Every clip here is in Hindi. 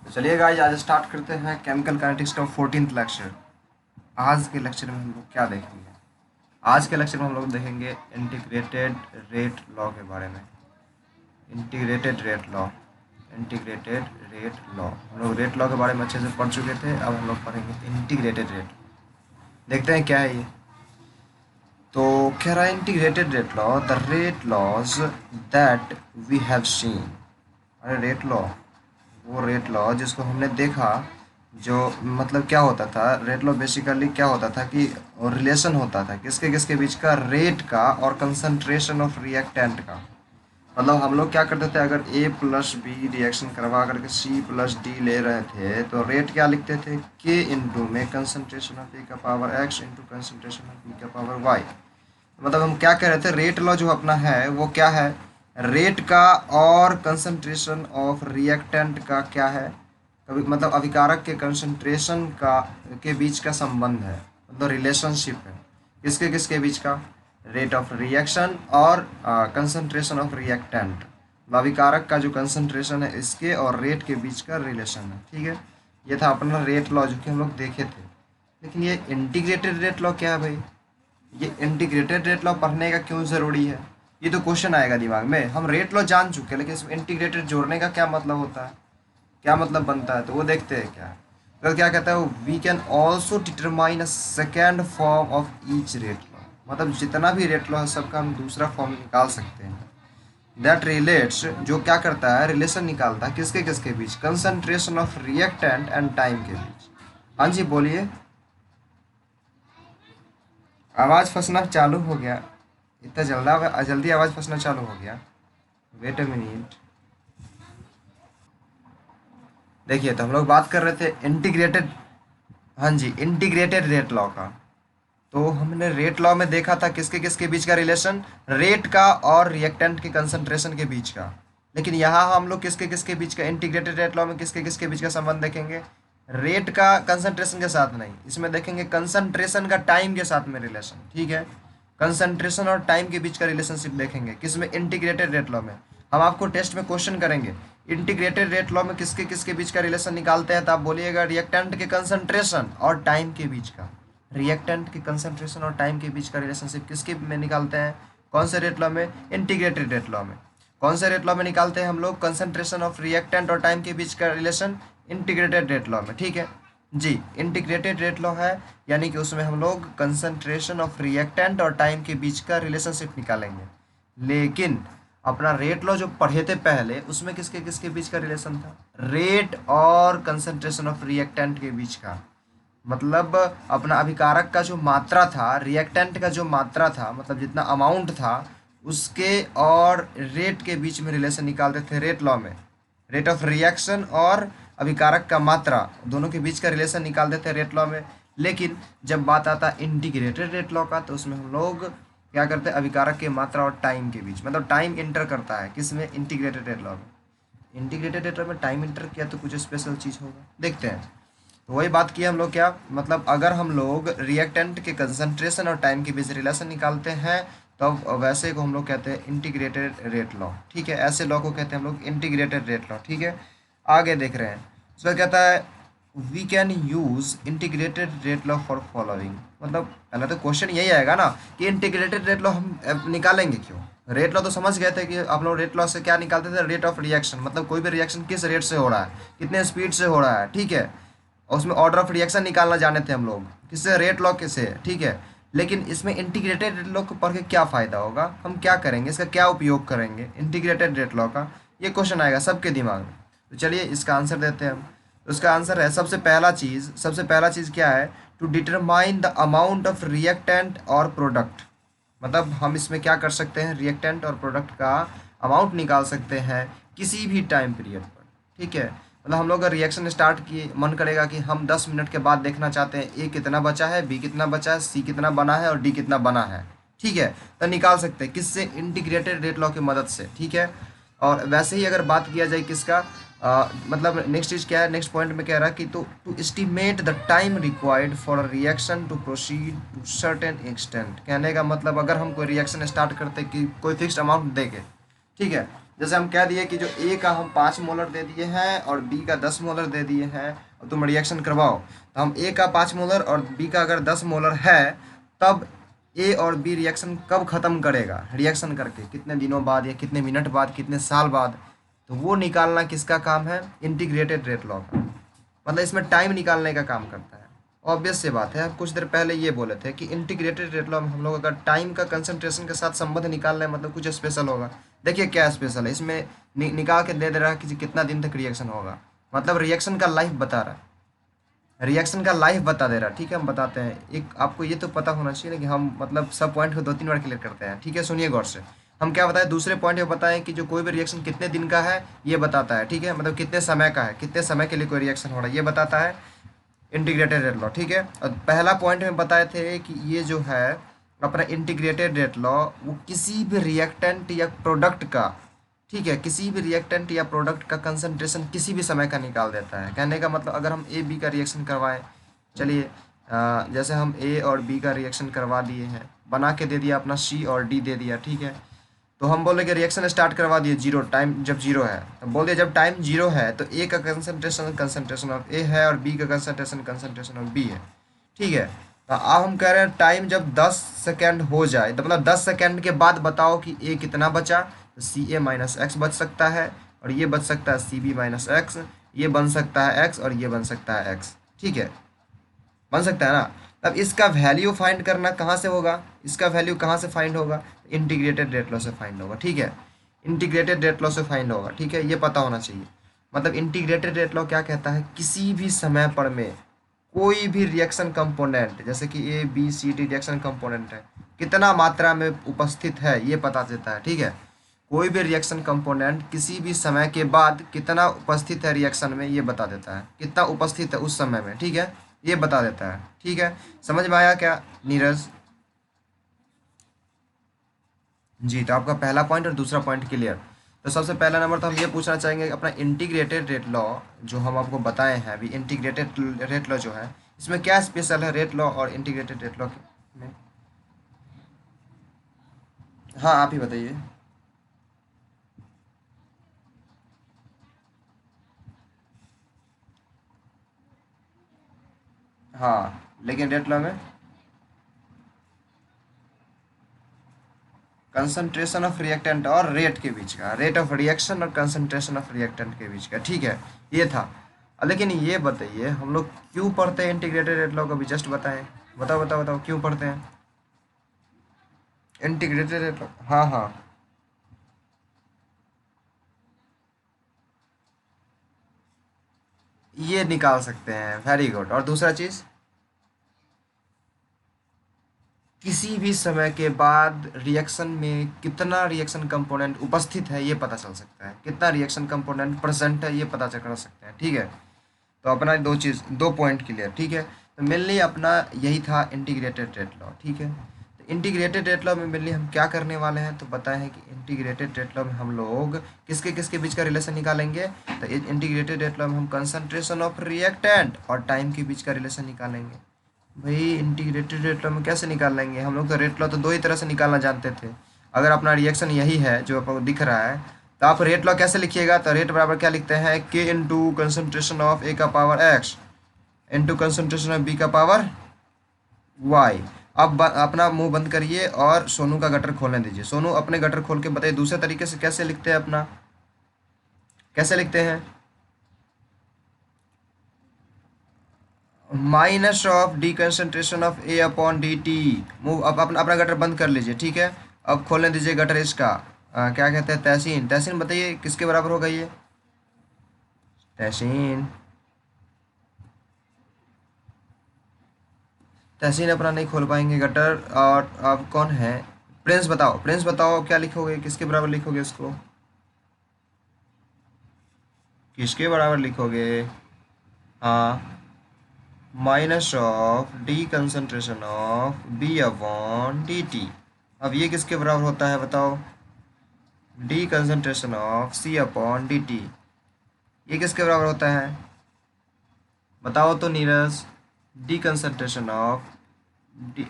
तो चलिए गाइस, आज स्टार्ट करते हैं केमिकल काइनेटिक्स का 14th लेक्चर। आज के लेक्चर में हम लोग क्या देखेंगे? आज के लेक्चर में हम लोग देखेंगे इंटीग्रेटेड रेट लॉ के बारे में। Integrated rate law, integrated rate law. हम लोग रेट लॉ के बारे में अच्छे से पढ़ चुके थे, अब हम लोग पढ़ेंगे इंटीग्रेटेड रेट। देखते हैं क्या है ये। तो कह रहा है integrated rate law, the rate laws that we have seen. अरे रेट लॉ, वो रेट लॉ जिसको हमने देखा, जो मतलब क्या होता था रेट लॉ, बेसिकली क्या होता था कि रिलेशन होता था किसके किसके बीच का, रेट का और कंसंट्रेशन ऑफ रिएक्टेंट का। मतलब हम लोग क्या करते थे, अगर ए प्लस बी रिएक्शन करवा करके सी प्लस डी ले रहे थे तो रेट क्या लिखते थे, के इंटू में कंसंट्रेशन ऑफ ए का power X into concentration of B का पावर वाई। मतलब हम क्या कह रहे थे, रेट लॉ जो अपना है वो क्या है, रेट का और कंसंट्रेशन ऑफ रिएक्टेंट का क्या है, कभी मतलब अभिकारक के कंसंट्रेशन का के बीच का संबंध है, मतलब रिलेशनशिप है किसके किसके बीच का, रेट ऑफ रिएक्शन और कंसंट्रेशन ऑफ रिएक्टेंट। अभिकारक का जो कंसंट्रेशन है इसके और रेट के बीच का रिलेशन है। ठीक है, ये था अपना रेट लॉ जो कि हम लोग देखे थे। लेकिन ये इंटीग्रेटेड रेट लॉ क्या है भाई, ये इंटीग्रेटेड रेट लॉ पढ़ने का क्यों ज़रूरी है? ये तो क्वेश्चन आएगा दिमाग में। हम रेट लॉ जान चुके हैं, लेकिन इसमें इंटीग्रेटेड जोड़ने का क्या मतलब होता है, क्या मतलब बनता है, तो वो देखते हैं क्या। तो क्या कहता है, we can also determine a second form of each rate law. मतलब जितना भी रेट लॉ है सबका हम दूसरा फॉर्म निकाल सकते हैं। दैट रिलेट्स, जो क्या करता है, रिलेशन निकालता है किसके किसके बीच, concentration of reactant and time के बीच। हाँ जी बोलिए, आवाज़ फंसना चालू हो गया, इतना जल्दी आवाज़ फंसना चालू हो गया। Wait a minute. देखिए, तो हम लोग बात कर रहे थे इंटीग्रेटेड, हाँ जी, इंटीग्रेटेड रेट लॉ का। तो हमने रेट लॉ में देखा था किसके किसके बीच का रिलेशन, रेट का और रिएक्टेंट के कंसंट्रेशन के बीच का। लेकिन यहाँ हम लोग किसके किसके बीच का, इंटीग्रेटेड रेट लॉ में किसके किसके बीच का संबंध देखेंगे, रेट का कंसंट्रेशन के साथ नहीं, इसमें देखेंगे कंसंट्रेशन का टाइम के साथ में रिलेशन। ठीक है, कंसंट्रेशन और टाइम के बीच का रिलेशनशिप देखेंगे किसमें, इंटीग्रेटेड रेट लॉ में। हम आपको टेस्ट में क्वेश्चन करेंगे इंटीग्रेटेड रेट लॉ में किसके किसके बीच का रिलेशन निकालते हैं, तो आप बोलिएगा रिएक्टेंट के कंसंट्रेशन और टाइम के बीच का। रिएक्टेंट के कंसंट्रेशन और टाइम के बीच का रिलेशनशिप किसके में निकालते हैं, कौन से रेट लॉ में, इंटीग्रेटेड रेट लॉ में। कौन से रेट लॉ में निकालते हैं हम लोग, कंसंट्रेशन ऑफ रिएक्टेंट और टाइम के बीच का रिलेशन, इंटीग्रेटेड रेट लॉ में। ठीक है जी, इंटीग्रेटेड रेट लॉ है, यानी कि उसमें हम लोग कंसंट्रेशन ऑफ रिएक्टेंट और टाइम के बीच का रिलेशनशिप निकालेंगे। लेकिन अपना रेट लॉ जो पढ़े थे पहले, उसमें किसके किसके बीच का रिलेशन था, रेट और कंसंट्रेशन ऑफ रिएक्टेंट के बीच का। मतलब अपना अभिकारक का जो मात्रा था, रिएक्टेंट का जो मात्रा था, मतलब जितना अमाउंट था उसके और रेट के बीच में रिलेशन निकालते थे रेट लॉ में। रेट ऑफ रिएक्शन और अभिकारक का मात्रा, दोनों के बीच का रिलेशन निकालते थे रेट लॉ में। लेकिन जब बात आता है इंटीग्रेटेड रेट लॉ का, तो उसमें हम लोग क्या करते हैं, अभिकारक के मात्रा और टाइम के बीच, मतलब टाइम इंटर करता है किसमें, इंटीग्रेटेड रेट लॉ में। इंटीग्रेटेड रेट लॉ में टाइम इंटर किया तो कुछ स्पेशल चीज़ होगा, देखते हैं। तो वही बात की हम लोग, क्या मतलब, अगर हम लोग रिएक्टेंट के कंसंट्रेशन और टाइम के बीच रिलेशन निकालते हैं तो वैसे को हम लोग कहते हैं इंटीग्रेटेड रेट लॉ। ठीक है, ऐसे लॉ को कहते हैं हम लोग इंटीग्रेटेड रेट लॉ। ठीक है, आगे देख रहे हैं, उसमें कहता है we can use integrated rate law for following. मतलब पहले तो क्वेश्चन यही आएगा ना कि इंटीग्रेटेड रेट लॉ हम निकालेंगे क्यों। रेट लॉ तो समझ गए थे कि आप लोग रेट लॉ से क्या निकालते थे, रेट ऑफ रिएक्शन, मतलब कोई भी रिएक्शन किस रेट से हो रहा है, कितने स्पीड से हो रहा है। ठीक है, और उसमें ऑर्डर ऑफ रिएक्शन निकालना जाने थे हम लोग किससे, रेट लॉ के से। ठीक है, लेकिन इसमें इंटीग्रेटेड रेट लॉ को पढ़ के क्या फ़ायदा होगा, हम क्या करेंगे, इसका क्या उपयोग करेंगे इंटीग्रेटेड रेट लॉ का, ये क्वेश्चन आएगा सबके दिमाग में। तो चलिए इसका आंसर देते हैं हम। तो उसका आंसर है, सबसे पहला चीज़ क्या है, to determine the amount of reactant और प्रोडक्ट। मतलब हम इसमें क्या कर सकते हैं, रिएक्टेंट और प्रोडक्ट का अमाउंट निकाल सकते हैं किसी भी टाइम पीरियड पर। ठीक है, मतलब हम लोग अगर रिएक्शन स्टार्ट किए, मन करेगा कि हम 10 मिनट के बाद देखना चाहते हैं ए कितना बचा है, बी कितना बचा है, सी कितना बना है और डी कितना बना है। ठीक है, तो निकाल सकते हैं किससे, इंटीग्रेटेड रेट लॉ की मदद से। ठीक है, और वैसे ही अगर बात किया जाए किसका, मतलब नेक्स्ट चीज़ क्या है, नेक्स्ट पॉइंट में कह रहा है कि तो to estimate the time required for a reaction to proceed to certain extent. कहने का मतलब अगर हम कोई रिएक्शन स्टार्ट करते कि कोई फिक्स्ड अमाउंट दे के, ठीक है, जैसे हम कह दिए कि जो ए का हम 5 मोलर दे दिए हैं और बी का 10 मोलर दे दिए हैं और तुम रिएक्शन करवाओ, तो हम ए का 5 मोलर और बी का अगर 10 मोलर है, तब ए और बी रिएक्शन कब ख़त्म करेगा, रिएक्शन करके कितने दिनों बाद या कितने मिनट बाद, कितने साल बाद, तो वो निकालना किसका काम है, इंटीग्रेटेड रेट लॉ का। मतलब इसमें टाइम निकालने का काम करता है। ऑब्वियस सी बात है, हम कुछ देर पहले ये बोले थे कि इंटीग्रेटेड रेट लॉ में हम लोग अगर टाइम का कंसंट्रेशन के साथ संबंध निकाल रहे हैं मतलब कुछ स्पेशल होगा। देखिए क्या स्पेशल है इसमें, निकाल के दे रहा है कि कितना दिन तक रिएक्शन होगा, मतलब रिएक्शन का लाइफ बता रहा है, रिएक्शन का लाइफ बता दे रहा है। ठीक है, हम बताते हैं। एक आपको ये तो पता होना चाहिए ना कि हम मतलब सब पॉइंट को 2-3 बार क्लियर करते हैं। ठीक है, सुनिए गौर से। हम क्या बताएं, दूसरे पॉइंट में बताएं कि जो कोई भी रिएक्शन कितने दिन का है ये बताता है। ठीक है, मतलब कितने समय का है, कितने समय के लिए कोई रिएक्शन हो रहा है ये बताता है इंटीग्रेटेड रेट लॉ। ठीक है, और पहला पॉइंट में बताए थे कि ये जो है अपना इंटीग्रेटेड रेट लॉ, वो किसी भी रिएक्टेंट या प्रोडक्ट का, ठीक है, किसी भी रिएक्टेंट या प्रोडक्ट का कंसंट्रेशन किसी भी समय का निकाल देता है। कहने का मतलब अगर हम ए बी का रिएक्शन करवाएं, चलिए जैसे हम ए और बी का रिएक्शन करवा दिए हैं, बना के दे दिया अपना सी और डी दे दिया। ठीक है, तो हम बोले कि रिएक्शन स्टार्ट करवा दिए जीरो टाइम, जब जीरो है तो बोल दिया जब टाइम जीरो है तो ए का कंसंट्रेशन कंसंट्रेशन ऑफ ए है और बी का कंसंट्रेशन कंसंट्रेशन ऑफ बी है। ठीक है, तो अब हम कह रहे हैं टाइम जब 10 सेकेंड हो जाए, तो मतलब 10 सेकेंड के बाद बताओ कि ए कितना बचा, तो सी ए माइनस एक्स बच सकता है और ये बच सकता है सी बी माइनस एक्स, ये बन सकता है एक्स और ये बन सकता है एक्स। ठीक है, बन सकता है ना। अब इसका वैल्यू फाइंड करना कहाँ से होगा, इसका वैल्यू कहाँ से फाइंड होगा, इंटीग्रेटेड रेट लॉ से फाइंड होगा। ठीक है, इंटीग्रेटेड रेट लॉ से फाइंड होगा। ठीक है, ये पता होना चाहिए। मतलब इंटीग्रेटेड रेट लॉ क्या कहता है, किसी भी समय पर में कोई भी रिएक्शन कंपोनेंट, जैसे कि A B C D reaction component है, कितना मात्रा में उपस्थित है ये पता चलता है। ठीक है, कोई भी रिएक्शन कंपोनेंट किसी भी समय के बाद कितना उपस्थित है रिएक्शन में ये बता देता है, कितना उपस्थित है उस समय में। ठीक है, ये बता देता है। ठीक है, समझ में आया क्या नीरज? जी, तो आपका पहला पॉइंट और दूसरा पॉइंट क्लियर। तो सबसे पहला नंबर तो हम ये पूछना चाहेंगे अपना इंटीग्रेटेड रेट लॉ जो हम आपको बताए हैं अभी, इंटीग्रेटेड रेट लॉ जो है इसमें क्या स्पेशल है रेट लॉ और इंटीग्रेटेड रेट लॉ में? हाँ, आप ही बताइए। हाँ, लेकिन रेट लॉ में कंसंट्रेशन ऑफ रिएक्टेंट और रेट के बीच का, रेट ऑफ रिएक्शन और कंसंट्रेशन ऑफ रिएक्टेंट के बीच का। ठीक है, ये था। लेकिन ये बताइए हम लोग क्यों पढ़ते हैं इंटीग्रेटेड रेट लॉ को भी जस्ट बताएं। बताओ बताओ बताओ क्यों पढ़ते हैं इंटीग्रेटेड रेट लॉ? हाँ हाँ, ये निकाल सकते हैं, वेरी गुड। और दूसरा चीज़, किसी भी समय के बाद रिएक्शन में कितना रिएक्शन कंपोनेंट उपस्थित है ये पता चल सकता है, कितना रिएक्शन कंपोनेंट प्रेजेंट है ये पता चल कर सकते हैं। ठीक है, तो अपना दो चीज़, दो पॉइंट क्लियर। ठीक है, तो मेनली अपना यही था इंटीग्रेटेड रेट लॉ। ठीक है, तो इंटीग्रेटेड रेट लॉ में मेनली हम क्या करने वाले हैं, तो बताए हैं कि इंटीग्रेटेड रेट लॉ में हम लोग किसके किसके बीच का रिलेशन निकालेंगे, तो इंटीग्रेटेड रेट लॉ में हम कंसंट्रेशन ऑफ रिएक्टेंट और टाइम के बीच का रिलेशन निकालेंगे। भाई इंटीग्रेटेड रेट लॉ में कैसे निकाल लेंगे, हम लोग तो रेट लॉ तो दो ही तरह से निकालना जानते थे। अगर अपना रिएक्शन यही है जो आपको दिख रहा है, तो आप रेट लॉ कैसे लिखिएगा, तो रेट बराबर क्या लिखते हैं, के इंटू कंसनट्रेशन ऑफ ए का power X into concentration of B का पावर वाई। अब अपना मुंह बंद करिए और सोनू का गटर खोलने दीजिए। सोनू अपने गटर खोल के बताइए दूसरे तरीके से कैसे लिखते हैं, अपना कैसे लिखते हैं, minus of D concentration of A upon D T. मुंह अब अपना अपना गटर बंद कर लीजिए। ठीक है, अब खोलने दीजिए गटर इसका, क्या कहते हैं, तहसीन। तहसीन बताइए किसके बराबर होगा ये, तहसीन। तहसीन अपना नहीं खोल पाएंगे गटर। और अब कौन है, प्रिंस बताओ, प्रिंस बताओ क्या लिखोगे, किसके बराबर लिखोगे इसको, किसके बराबर लिखोगे? हाँ, minus of D concentration of B upon D T. अब ये किसके बराबर होता है बताओ, D concentration of C upon D T. ये किसके बराबर होता है बताओ तो Neeraj, D concentration of D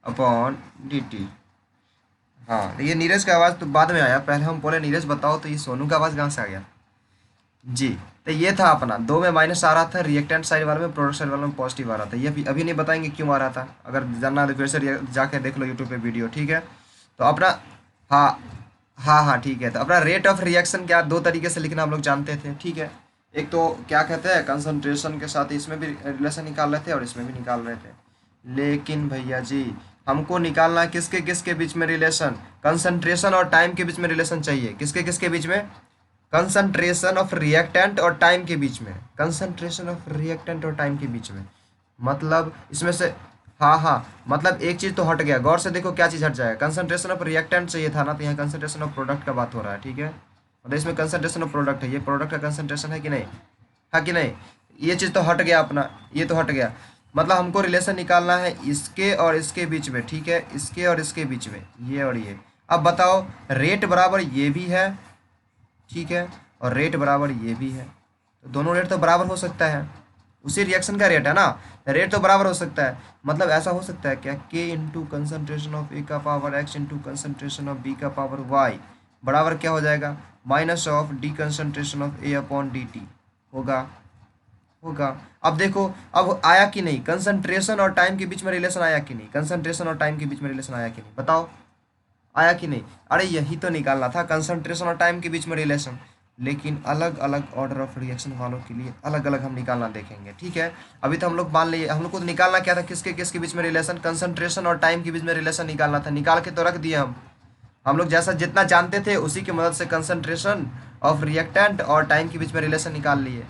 upon D T. हाँ, ये नीरज का आवाज़ तो बाद में आया, पहले हम बोले नीरज बताओ, तो ये सोनू का आवाज़ कहाँ से आ गया। जी। तो ये था अपना, दो में माइनस आ रहा था रिएक्टेंट साइड वाले में, प्रोडक्ट साइड वाले में पॉजिटिव आ रहा था। ये अभी नहीं बताएंगे क्यों आ रहा था, अगर जानना है तो फिर से जाके देख लो यूट्यूब पे वीडियो, ठीक है। तो अपना, हाँ हाँ हाँ ठीक है। तो अपना रेट ऑफ रिएक्शन क्या, दो तरीके से लिखना हम लोग जानते थे, ठीक है। एक तो क्या कहते हैं, कंसंट्रेशन के साथ इसमें भी रिलेशन निकाल रहे थे और इसमें भी निकाल रहे थे। लेकिन भैया जी, हमको निकालना है किसके किसके बीच में रिलेशन, कंसंट्रेशन और टाइम के बीच में रिलेशन चाहिए। किसके किसके बीच में, कंसंट्रेशन ऑफ रिएक्टेंट और टाइम के बीच में, कंसंट्रेशन ऑफ रिएक्टेंट और टाइम के बीच में। मतलब इसमें से, हाँ हाँ, मतलब एक चीज़ तो हट गया, गौर से देखो क्या चीज़ हट जाएगा। कंसंट्रेशन ऑफ रिएक्टेंट चाहिए था ना, तो यहाँ कंसंट्रेशन ऑफ प्रोडक्ट का बात हो रहा है, ठीक है। मतलब इसमें कंसंट्रेशन ऑफ प्रोडक्ट है, ये प्रोडक्ट का कंसंट्रेशन है कि नहीं, है कि नहीं। ये चीज़ तो हट गया अपना, ये तो हट गया। मतलब हमको रिलेशन निकालना है इसके और इसके बीच में, ठीक है, इसके और इसके बीच में, ये और ये। अब बताओ, रेट बराबर ये भी है, ठीक है, और रेट बराबर ये भी है, तो दोनों रेट तो बराबर हो सकता है, उसी रिएक्शन का रेट है ना, रेट तो बराबर हो सकता है। मतलब ऐसा हो सकता है क्या, के इंटू कंसनट्रेशन ऑफ ए का power X into concentration of B का पावर वाई बराबर क्या हो जाएगा, minus of D concentration of A upon D T, होगा, होगा। अब देखो, अब आया कि नहीं, कंसंट्रेशन और टाइम के बीच में रिलेशन आया कि नहीं, कंसंट्रेशन और टाइम के बीच में रिलेशन आया कि नहीं, बताओ, आया कि नहीं। अरे यही तो निकालना था, कंसंट्रेशन और टाइम के बीच में रिलेशन। लेकिन अलग अलग ऑर्डर ऑफ रिएक्शन वालों के लिए अलग अलग हम निकालना देखेंगे, ठीक है। अभी तो हम लोग मान लिए, हम लोग को तो निकालना क्या था, किसके किसके बीच में रिलेशन, कंसंट्रेशन और टाइम के बीच में रिलेशन निकालना था, निकाल के तो रख दिए हम लोग जैसा जितना जानते थे उसी की मदद से कंसंट्रेशन ऑफ रिएक्टेंट और टाइम के बीच में रिलेशन निकाल लिए।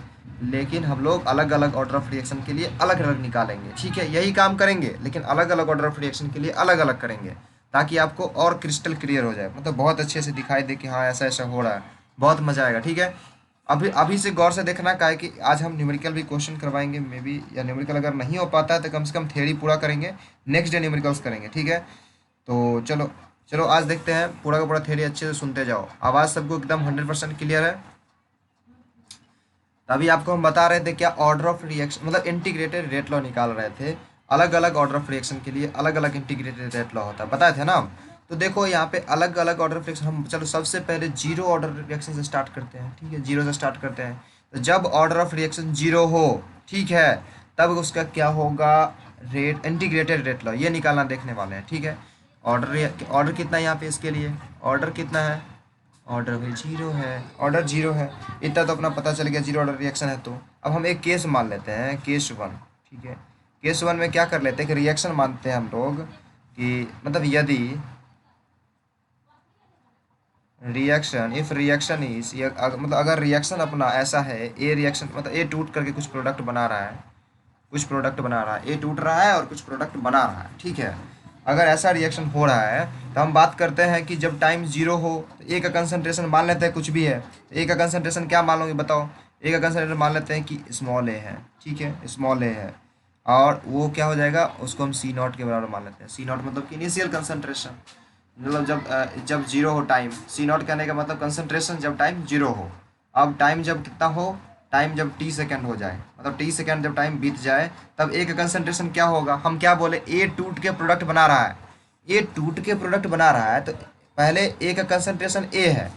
लेकिन हम लोग अलग अलग ऑर्डर ऑफ रिएक्शन के लिए अलग अलग निकालेंगे, ठीक है, यही काम करेंगे, लेकिन अलग अलग ऑर्डर ऑफ रिएक्शन के लिए अलग अलग करेंगे, ताकि आपको और क्रिस्टल क्लियर हो जाए, मतलब बहुत अच्छे से दिखाई दे कि हाँ ऐसा ऐसा हो रहा है, बहुत मज़ा आएगा, ठीक है। अभी अभी से गौर से देखना का है कि आज हम न्यूमेरिकल भी क्वेश्चन करवाएंगे मे बी, या न्यूमेरिकल अगर नहीं हो पाता है तो कम से कम थ्योरी पूरा करेंगे, नेक्स्ट डे न्यूमेरिकल्स करेंगे, ठीक है। तो चलो, चलो आज देखते हैं, पूरा का पूरा थ्योरी अच्छे से सुनते जाओ, आवाज़ सबको एकदम 100% क्लियर है। अभी आपको हम बता रहे थे क्या, ऑर्डर ऑफ रिएक्शन, मतलब इंटीग्रेटेड रेट लॉ निकाल रहे थे, अलग अलग ऑर्डर ऑफ रिएक्शन के लिए अलग अलग इंटीग्रेटेड रेट लॉ होता है, बताए थे ना हम। तो देखो यहाँ पे अलग अलग ऑर्डर ऑफ रिएक्शन, हम चलो सबसे पहले जीरो ऑर्डर रिएक्शन से स्टार्ट करते हैं, ठीक है, जीरो से स्टार्ट करते हैं। तो जब ऑर्डर ऑफ रिएक्शन जीरो हो, ठीक है, तब उसका क्या होगा, रेट, इंटीग्रेटेड रेट लॉ ये निकालना देखने वाले हैं, ठीक है। ऑर्डर ऑर्डर कितना है यहाँ पे इसके लिए, ऑर्डर कितना है, ऑर्डर भाई जीरो है, ऑर्डर जीरो है, इतना तो अपना पता चल गया, जीरो ऑर्डर रिएक्शन है। तो अब हम एक केस मान लेते हैं, केस वन, ठीक है। केस वन में क्या कर लेते हैं कि रिएक्शन मानते हैं हम लोग कि मतलब यदि रिएक्शन, इफ रिएक्शन इज, मतलब अगर रिएक्शन अपना ऐसा है, ए रिएक्शन मतलब ए टूट करके कुछ प्रोडक्ट बना रहा है, कुछ प्रोडक्ट बना रहा है, ए टूट रहा है और कुछ प्रोडक्ट बना रहा है, ठीक है। अगर ऐसा रिएक्शन हो रहा है तो हम बात करते हैं कि जब टाइम जीरो हो तो ए का कंसंट्रेशन मान लेते हैं कुछ भी है, तो ए का कंसंट्रेशन क्या मान लोगे बताओ, ए का कंसंट्रेशन मान लेते हैं कि स्मॉल ए है, ठीक है, स्मॉल ए है, और वो क्या हो जाएगा, उसको हम सी नॉट के बराबर मान लेते हैं। सी नॉट मतलब कि इनिशियल कंसंट्रेशन, मतलब जब जीरो हो टाइम, सी नॉट कहने का मतलब कंसंट्रेशन जब टाइम जीरो हो। अब टाइम जब कितना हो, टाइम जब टी सेकेंड हो जाए, मतलब टी सेकेंड जब टाइम बीत जाए, तब ए का कंसंट्रेशन क्या होगा, हम क्या बोले, ए टूट के प्रोडक्ट बना रहा है, ए टूट के प्रोडक्ट बना रहा है, तो पहले ए का कंसंट्रेशन ए है,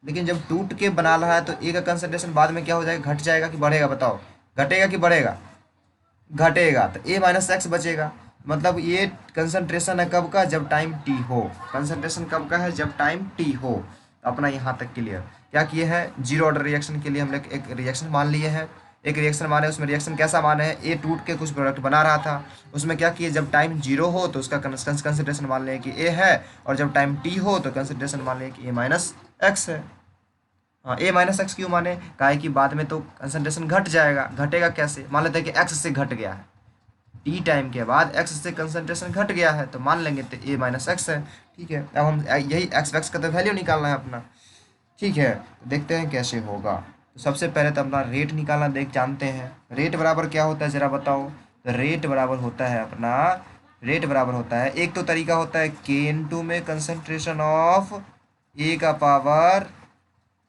लेकिन जब टूट के बना रहा है तो ए का कंसंट्रेशन बाद में क्या हो जाएगा, घट जाएगा कि बढ़ेगा, बताओ, घटेगा कि बढ़ेगा, घटेगा, तो ए माइनस एक्स बचेगा। मतलब ये कंसंट्रेशन है कब का, जब टाइम टी हो, कंसंट्रेशन कब का है, जब टाइम टी हो। तो अपना यहाँ तक क्लियर, क्या किए हैं, जीरो ऑर्डर रिएक्शन के लिए हम लोग एक रिएक्शन मान लिए हैं, एक रिएक्शन माने, उसमें रिएक्शन कैसा माने हैं, ए टूट के कुछ प्रोडक्ट बना रहा था, उसमें क्या किए, जब टाइम जीरो हो तो उसका कंसंट्रेशन मान लें कि ए है, और जब टाइम टी हो तो कंसंट्रेशन मान लें कि ए माइनस एक्स है। हाँ, ए माइनस एक्स क्यों माने, काहे कि बाद में तो कंसंट्रेशन घट जाएगा, घटेगा कैसे, मान लेते हैं कि एक्स से घट गया है, टी टाइम के बाद एक्स से कंसंट्रेशन घट गया है, तो मान लेंगे तो ए माइनस एक्स है, ठीक है। अब हम यही एक्स वैक्स का तो वैल्यू निकालना है अपना, ठीक है। तो देखते हैं कैसे होगा। तो सबसे पहले तो अपना रेट निकालना देख जानते हैं, रेट बराबर क्या होता है ज़रा बताओ। तो रेट बराबर होता है अपना, रेट बराबर होता है, एक तो तरीका होता है के इंटू में कंसंट्रेशन ऑफ ए का पावर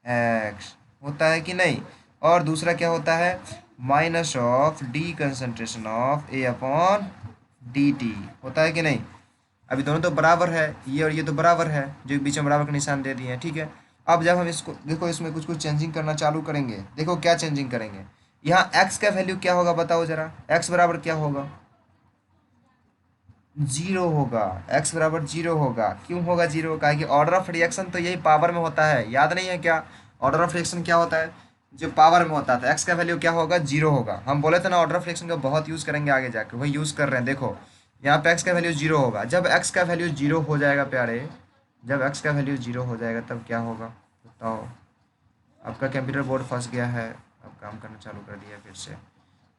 एक्स, होता है कि नहीं, और दूसरा क्या होता है, minus of D concentration of A upon D T, होता है कि नहीं। अभी दोनों तो बराबर है, ये और ये तो बराबर है, जो बीच में बराबर का निशान दे दिए हैं, ठीक है। अब जब हम इसको देखो, इसमें कुछ कुछ चेंजिंग करना चालू करेंगे, देखो क्या चेंजिंग करेंगे। यहाँ x का वैल्यू क्या होगा बताओ जरा, x बराबर क्या होगा, जीरो होगा। x बराबर जीरो होगा, क्यों होगा जीरो, कहा कि ऑर्डर ऑफ रिएक्शन तो यही पावर में होता है, याद नहीं है क्या, ऑर्डर ऑफ रिएक्शन क्या होता है, जो पावर में होता था। x का वैल्यू क्या होगा, जीरो होगा। हम बोले थे ना ऑर्डर ऑफ रिएक्शन का बहुत यूज़ करेंगे आगे जाकर, वही यूज़ कर रहे हैं। देखो यहाँ पे x का वैल्यू जीरो होगा, जब x का वैल्यू जीरो हो जाएगा प्यारे, जब x का वैल्यू जीरो हो जाएगा तब क्या होगा बताओ। आपका कंप्यूटर बोर्ड फंस गया है, अब काम करना चालू कर दिया फिर से।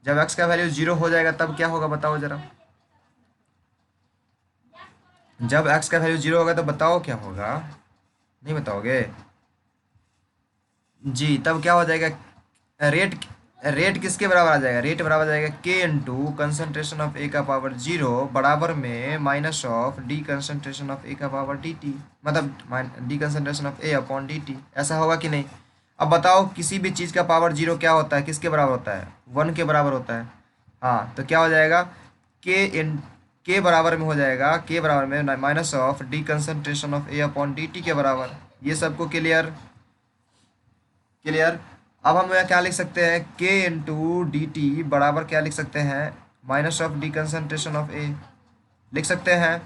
जब x का वैल्यू जीरो हो जाएगा तब क्या होगा बताओ जरा, जब x का वैल्यू जीरो होगा तो बताओ क्या होगा, नहीं बताओगे जी, तब क्या हो जाएगा, रेट, रेट किसके बराबर आ जाएगा, रेट बराबर आ जाएगा के इंटू कंसनट्रेशन ऑफ ए का पावर जीरो बराबर में minus of D concentration of A का पावर डी टी, मतलब D concentration of A upon D T, ऐसा होगा कि नहीं। अब बताओ किसी भी चीज़ का पावर जीरो क्या होता है, किसके बराबर होता है, वन के बराबर होता है। हाँ तो क्या हो जाएगा, के बराबर में हो जाएगा, के बराबर में minus of D concentration of A upon D T के बराबर। ये सबको क्लियर, क्लियर। अब हम यहाँ क्या लिख सकते हैं, के इंटू डी टी बराबर क्या लिख सकते हैं, minus of D concentration of A, लिख सकते हैं,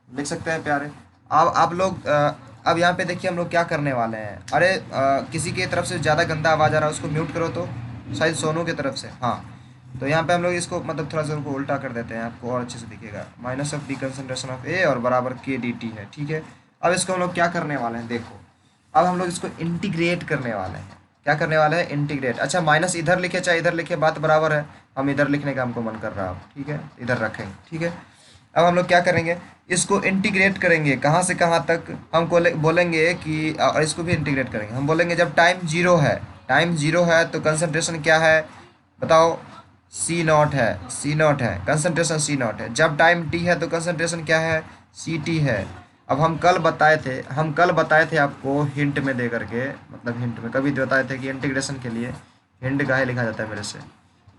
लिख सकते हैं प्यारे। अब आप लोग अब यहाँ पे देखिए हम लोग क्या करने वाले हैं, अरे किसी की तरफ से ज़्यादा गंदा आवाज़ आ रहा है उसको म्यूट करो तो, शायद सोनू की तरफ से, हाँ। तो यहाँ पे हम लोग इसको मतलब थोड़ा सा उनको उल्टा कर देते हैं, आपको और अच्छे से दिखेगा, minus of D concentration of A और बराबर के डी टी है, ठीक है। अब इसको हम लोग क्या करने वाले हैं, देखो अब हम लोग इसको इंटीग्रेट करने वाले हैं, क्या करने वाले हैं, इंटीग्रेट। अच्छा माइनस इधर लिखे चाहे इधर लिखे बात बराबर है, हम इधर लिखने का हमको मन कर रहा है, ठीक है इधर रखेंगे, ठीक है। अब हम लोग क्या करेंगे, इसको इंटीग्रेट करेंगे, कहाँ से कहाँ तक, हमको बोलेंगे कि और इसको भी इंटीग्रेट करेंगे, हम बोलेंगे जब टाइम जीरो है, टाइम जीरो है तो कंसनट्रेशन क्या है बताओ, सी नॉट है, सी नॉट है, कंसनट्रेशन सी नॉट है। जब टाइम टी है तो कंसनट्रेशन क्या है, सी टी है। अब हम कल बताए थे, हम कल बताए थे आपको हिंट में दे करके, मतलब हिंट में कभी बताए थे कि इंटीग्रेशन के लिए हिंट गाहे लिखा जाता है मेरे से,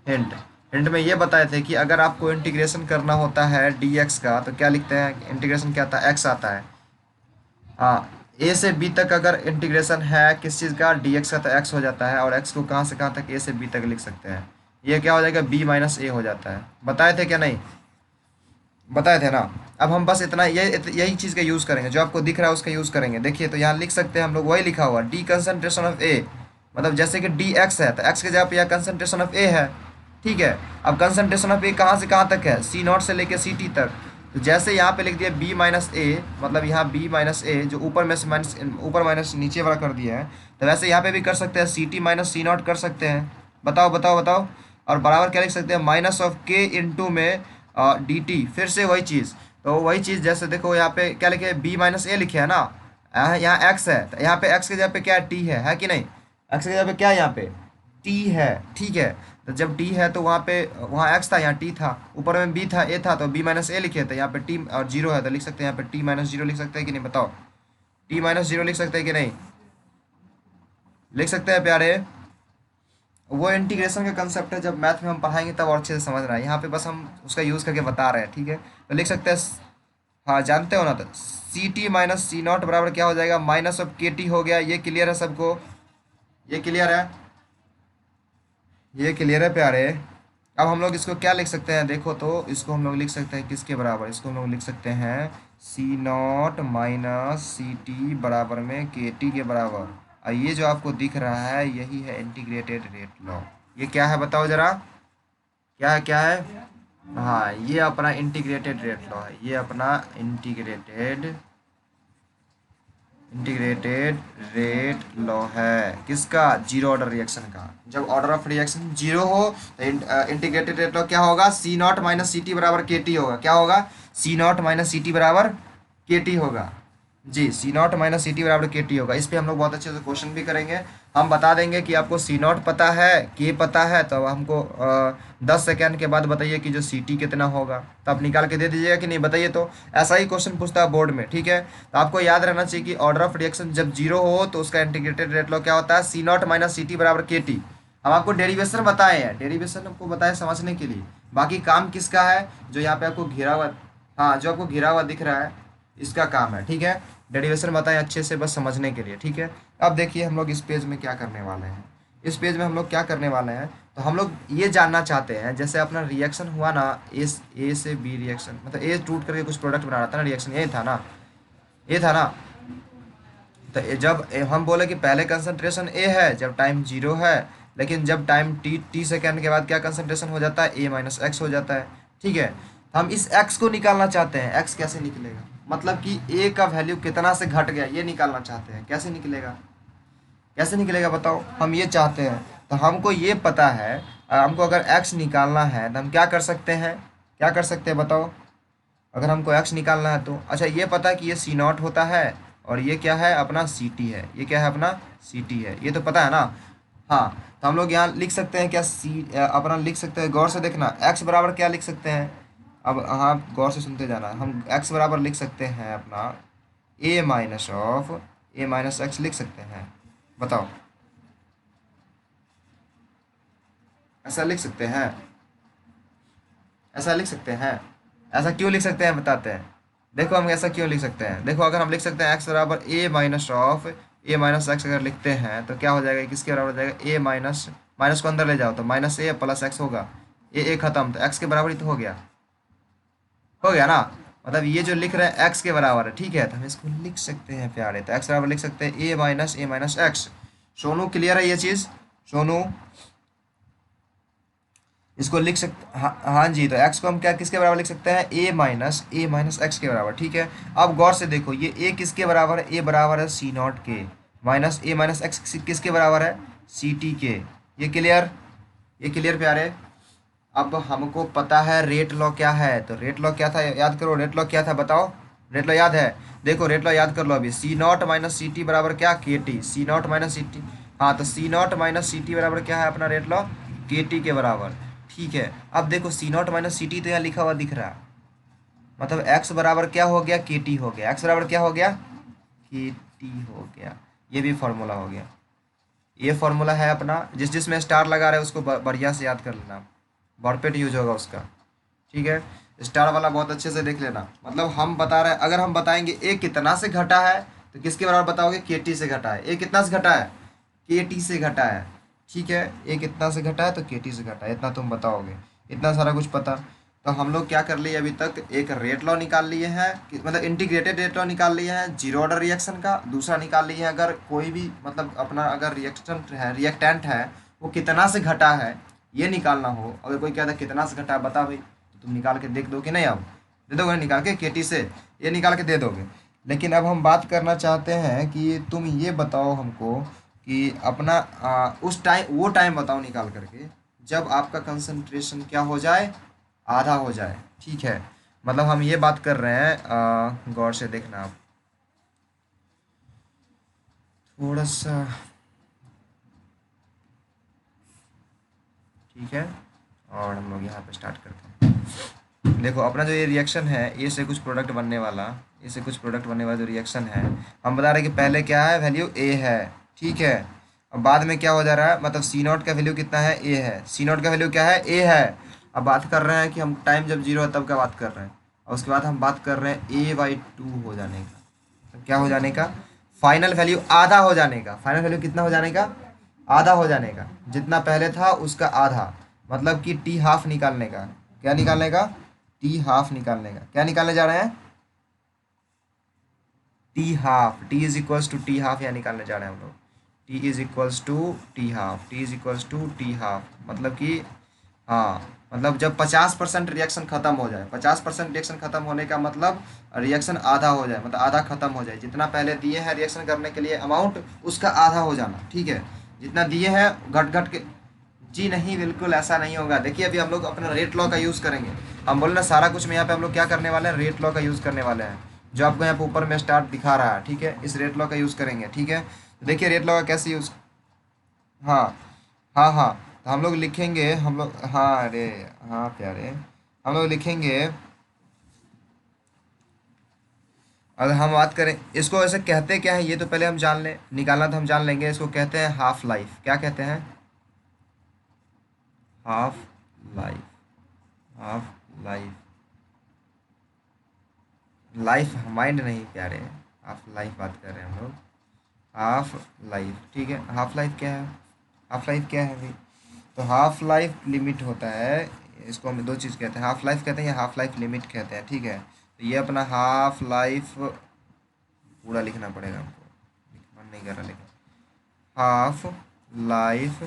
हिंट, हिंट में ये बताए थे कि अगर आपको इंटीग्रेशन करना होता है डी एक्स का तो क्या लिखते हैं, इंटीग्रेशन क्या आता है, एक्स आता है। हाँ ए से बी तक अगर इंटीग्रेशन है किस चीज़ का, डी एक्स का, तो एक्स हो जाता है, और एक्स को कहाँ से कहाँ तक, ए से बी तक लिख सकते हैं, ये क्या हो जाएगा, बी माइनस ए हो जाता है। बताए थे क्या नहीं, बताए थे ना। अब हम बस इतना यही चीज़ का यूज़ करेंगे, जो आपको दिख रहा है उसका यूज़ करेंगे। देखिए तो यहाँ लिख सकते हैं हम लोग, वही लिखा हुआ डी कंसनट्रेशन ऑफ ए, मतलब जैसे कि डी एक्स है तो एक्स के जगह पे यहाँ कंसनट्रेशन ऑफ ए है, ठीक है। अब कंसनट्रेशन ऑफ ए कहाँ से कहाँ तक है, सी नॉट से लेके सी टी तक। तो जैसे यहाँ पे लिख दिया बी माइनस ए, मतलब यहाँ बी माइनस ए जो ऊपर में से माइनस, ऊपर माइनस नीचे वाला कर दिया है, तो वैसे यहाँ पे भी कर सकते हैं, C T minus C naught कर सकते हैं। बताओ बताओ बताओ। और बराबर क्या लिख सकते हैं, माइनस ऑफ के इंटू में डी टी, फिर से वही चीज़। तो वही चीज़ जैसे देखो यहाँ पे क्या लिखे, बी माइनस ए लिखे है ना, यहाँ एक्स है तो यहाँ पे एक्स के जगह पे क्या है, टी है कि नहीं, एक्स की जगह पे क्या है यहाँ पे, टी है, ठीक है। तो जब टी है तो वहाँ पे, वहाँ एक्स था यहाँ टी था, ऊपर में बी था ए था, तो बी माइनस ए लिखे थे, यहाँ पे टी और जीरो है तो लिख सकते हैं यहाँ पे टी माइनस जीरो लिख सकते हैं कि नहीं बताओ, टी माइनस जीरो लिख सकते हैं कि नहीं, लिख सकते हैं प्यारे। वो इंटीग्रेशन का कंसेप्ट है, जब मैथ में हम पढ़ाएंगे तब और अच्छे से समझ रहा है, यहाँ पे बस हम उसका यूज़ करके बता रहे हैं, ठीक है। तो लिख सकते हैं, हाँ जानते हो ना, तो C T minus C naught बराबर क्या हो जाएगा, माइनस ऑफ के टी हो गया। ये क्लियर है सबको, ये क्लियर है, ये क्लियर है प्यारे। अब हम लोग इसको क्या लिख सकते हैं, देखो तो इसको हम लोग लिख सकते हैं किसके बराबर, इसको हम लोग लिख सकते हैं सी नॉट माइनस सी टी बराबर में के टी के बराबर। और ये जो आपको दिख रहा है यही है इंटीग्रेटेड रेट लॉ। ये क्या है बताओ जरा, क्या है, क्या है, हाँ ये अपना इंटीग्रेटेड रेट लॉ है, ये अपना इंटीग्रेटेड इंटीग्रेटेड रेट लॉ है, किसका, जीरो ऑर्डर रिएक्शन का। जब ऑर्डर ऑफ रिएक्शन जीरो हो तो इंटीग्रेटेड रेट लॉ क्या होगा, सी नॉट माइनस सी टी बराबर के टी होगा, क्या होगा, सी नॉट माइनस सी टी बराबर के टी होगा जी, सी नॉट माइनस सी टी बराबर के टी होगा। इस पर हम लोग बहुत अच्छे से क्वेश्चन भी करेंगे, हम बता देंगे कि आपको सी नॉट पता है, के पता है, तो हमको 10 सेकेंड के बाद बताइए कि जो सी टी कितना होगा, तो आप निकाल के दे दीजिएगा कि नहीं, बताइए। तो ऐसा ही क्वेश्चन पूछता है बोर्ड में, ठीक है। तो आपको याद रहना चाहिए कि ऑर्डर ऑफ रिएक्शन जब जीरो हो तो उसका इंटीग्रेटेड रेट लॉ क्या होता है, सी नॉट माइनस सी टी बराबर के टी। हम आपको डेरिवेशन बताए हैं, डेरिवेशन आपको बताए समझने के लिए, बाकी काम किसका है, जो यहाँ पे आपको घेरा हुआ हाँ, जो आपको घिरा हुआ दिख रहा है इसका काम है, ठीक है। डेरिवेशन बताएं अच्छे से बस समझने के लिए, ठीक है। अब देखिए हम लोग इस पेज में क्या करने वाले हैं। इस पेज में हम लोग क्या करने वाले हैं, तो हम लोग ये जानना चाहते हैं, जैसे अपना रिएक्शन हुआ ना, ए से बी रिएक्शन, मतलब ए टूट करके कुछ प्रोडक्ट बना रहा था ना, रिएक्शन ये था ना, ये था ना। तो जब हम बोले कि पहले कंसंट्रेशन ए है जब टाइम जीरो है, लेकिन जब टाइम टी सेकेंड के बाद क्या कंसंट्रेशन हो जाता है, ए माइनस एक्स हो जाता है, ठीक है। हम इस एक्स को निकालना चाहते हैं। एक्स कैसे निकलेगा, मतलब कि ए का वैल्यू कितना से घट गया ये निकालना चाहते हैं। कैसे निकलेगा, कैसे निकलेगा बताओ, हम ये चाहते हैं। तो हमको ये पता है, हमको अगर एक्स निकालना है तो हम क्या कर सकते हैं, क्या कर सकते हैं बताओ। अगर हमको एक्स निकालना है तो अच्छा ये पता है कि ये सी नॉट होता है, और ये क्या है अपना सी टी है, ये क्या है अपना सी टी है, ये तो पता है ना। हाँ, तो हम लोग यहाँ लिख सकते हैं क्या, अपना लिख सकते हैं, गौर से देखना, एक्स बराबर क्या लिख सकते हैं। अब हाँ गौर से सुनते जाना, हम एक्स बराबर लिख सकते हैं अपना ए माइनस एक्स लिख सकते हैं। बताओ, ऐसा लिख सकते हैं, ऐसा लिख सकते हैं। ऐसा क्यों लिख सकते हैं बताते हैं। देखो हम ऐसा क्यों लिख सकते हैं, देखो अगर हम लिख सकते हैं एक्स बराबर ए माइनस एक्स अगर लिखते हैं तो क्या हो जाएगा, किसके बराबर हो जाएगा, ए माइनस, माइनस को अंदर ले जाओ तो माइनस ए प्लस एक्स होगा, ए खत्म, तो एक्स के बराबर ही तो हो गया, हो गया ना। मतलब ये जो लिख रहे हैं एक्स के बराबर है, ठीक है, तो हम इसको लिख सकते हैं प्यारे, तो एक्स बराबर लिख सकते हैं ए माइनस एक्स। सोनू क्लियर है ये चीज़, सोनू इसको लिख सकते, हाँ हाँ जी, तो एक्स को हम क्या किसके बराबर लिख सकते हैं, ए माइनस एक्स के बराबर, ठीक है। अब गौर से देखो ये ए किसके बराबर है, ए बराबर है सी नॉट के, माइनस ए माइनस एक्स किसके बराबर है, सी टी के। ये क्लियर, ये क्लियर प्यारे। अब हमको पता है रेट लॉ क्या है, तो रेट लॉ क्या था याद करो, रेट लॉ क्या था बताओ, रेट लॉ याद है। देखो रेट लॉ याद कर लो अभी, C naught minus C T बराबर क्या, K T, C naught minus C T. हाँ, तो C naught minus C T बराबर क्या है अपना रेट लॉ, के टी के बराबर, ठीक है। अब देखो सी नॉट माइनस सी टी तो यहाँ लिखा हुआ दिख रहा है, मतलब एक्स बराबर क्या हो गया, के टी हो गया, एक्स बराबर क्या हो गया, के टी हो गया। ये भी फॉर्मूला हो गया, ये फॉर्मूला है अपना, जिसमें स्टार लगा रहे हैं उसको बढ़िया से याद कर लेना, भरपेट यूज होगा उसका, ठीक है। स्टार वाला बहुत अच्छे से देख लेना, मतलब हम बता रहे हैं, अगर हम बताएंगे ए कितना से घटा है तो किसके बराबर बताओगे, के टी से घटा है। ए कितना से घटा है, के टी से घटा है, ठीक है। ए कितना से घटा है तो के टी से घटा है, इतना तुम बताओगे, इतना सारा कुछ पता। तो हम लोग क्या कर लिए अभी तक, एक रेट लॉ निकाल लिए हैं मतलब इंटीग्रेटेड रेट लॉ निकाल लिए हैं जीरो ऑर्डर रिएक्शन का, दूसरा निकाल लिए हैं अगर कोई भी मतलब अपना अगर रिएक्शन है, रिएक्टेंट है वो कितना से घटा है ये निकालना हो, अगर कोई कहता है कितना से घटा है बता भाई, तो तुम निकाल के देख दो कि नहीं, अब दे दोगे निकाल के केटी से, ये निकाल के दे दोगे। लेकिन अब हम बात करना चाहते हैं कि तुम ये बताओ हमको कि अपना उस टाइम, वो टाइम बताओ निकाल करके जब आपका कंसंट्रेशन क्या हो जाए, आधा हो जाए, ठीक है। मतलब हम ये बात कर रहे हैं, गौर से देखना आप थोड़ा सा, ठीक है। और हम लोग यहाँ पे स्टार्ट करते हैं। देखो अपना जो ये रिएक्शन है, ए से कुछ प्रोडक्ट बनने वाला, ए से कुछ प्रोडक्ट बनने वाला जो रिएक्शन है, हम बता रहे हैं कि पहले क्या है, वैल्यू ए है, ठीक है। अब बाद में क्या हो जा रहा है, मतलब सी नॉट का वैल्यू कितना है, ए है, सी नॉट का वैल्यू क्या है, ए है। अब बात कर रहे हैं कि हम टाइम जब जीरो है तब का बात कर रहे हैं, और उसके बाद हम बात कर रहे हैं ए बाई टू हो जाने का, तो क्या हो जाने का, फाइनल वैल्यू आधा हो जाने का, फाइनल वैल्यू कितना हो जाने का, आधा हो जाने का, जितना पहले था उसका आधा, मतलब कि टी हाफ निकालने का, क्या निकालने का, टी हाफ निकालने का, क्या निकालने जा रहे हैं, T half, T is equals to T half, यहाँ निकालने जा रहे हैं हम लोग, T is equals to T half, T is equals to T half, मतलब कि हाँ, मतलब जब 50% रिएक्शन खत्म हो जाए, 50% रिएक्शन खत्म होने का मतलब रिएक्शन आधा हो जाए, मतलब आधा खत्म हो जाए, जितना पहले दिए हैं रिएक्शन करने के लिए अमाउंट उसका आधा हो जाना, ठीक है। जितना दिए हैं घट घट के, जी नहीं बिल्कुल ऐसा नहीं होगा। देखिए अभी हम लोग अपना रेट लॉ का यूज़ करेंगे, हम बोल रहे सारा कुछ में यहाँ पे हम लोग क्या करने वाले हैं, रेट लॉ का यूज़ करने वाले हैं, जो आपको यहाँ पे ऊपर में स्टार्ट दिखा रहा है, ठीक है, इस रेट लॉ का यूज़ करेंगे, ठीक है। तो देखिए रेट लॉ का कैसे यूज़, हाँ हाँ हाँ, तो हम लोग लिखेंगे, हम लोग हाँ, अरे हाँ प्यारे, हम लोग लिखेंगे, अगर हम बात करें इसको ऐसे कहते क्या है ये तो पहले हम जान लें, निकालना तो हम जान लेंगे, इसको कहते हैं हाफ लाइफ, क्या कहते हैं, half life, half life, life mind नहीं प्यारे, हाफ लाइफ बात कर रहे हैं हम लोग। हाफ लाइफ, ठीक है। हाफ लाइफ क्या है? हाफ लाइफ क्या है भाई? तो हाफ लाइफ लिमिट होता है, इसको हम दो चीज़ कहते हैं, हाफ लाइफ कहते हैं या हाफ लाइफ लिमिट कहते हैं, ठीक है। तो ये अपना हाफ लाइफ पूरा लिखना पड़ेगा हमको, मन नहीं कर रहा लेकिन। हाफ लाइफ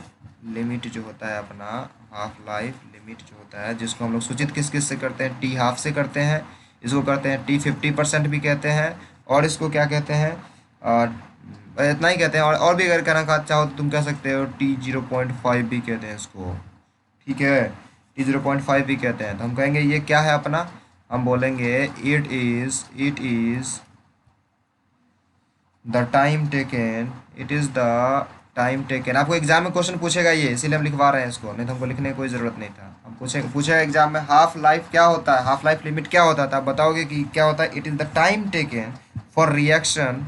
लिमिट जो होता है अपना, हाफ लाइफ लिमिट जो होता है, जिसको हम लोग सूचित किस किस से करते हैं, टी हाफ से करते हैं, इसको करते हैं टी 50% भी कहते हैं, और इसको क्या कहते हैं, इतना ही कहते हैं। और भी अगर कहना चाहो तो तुम कह सकते हो T0.5 भी कहते हैं इसको, ठीक है। T0.5 भी कहते हैं। तो हम कहेंगे ये क्या है अपना, हम बोलेंगे it is the time taken, it is the time taken. आपको एग्जाम में क्वेश्चन पूछेगा ये, इसीलिए हम लिखवा रहे हैं इसको, नहीं तो हमको लिखने की कोई ज़रूरत नहीं था। हम पूछेगा एग्जाम में हाफ लाइफ क्या होता है, हाफ लाइफ लिमिट क्या होता था, आप बताओगे कि क्या होता है, it is the time taken for reaction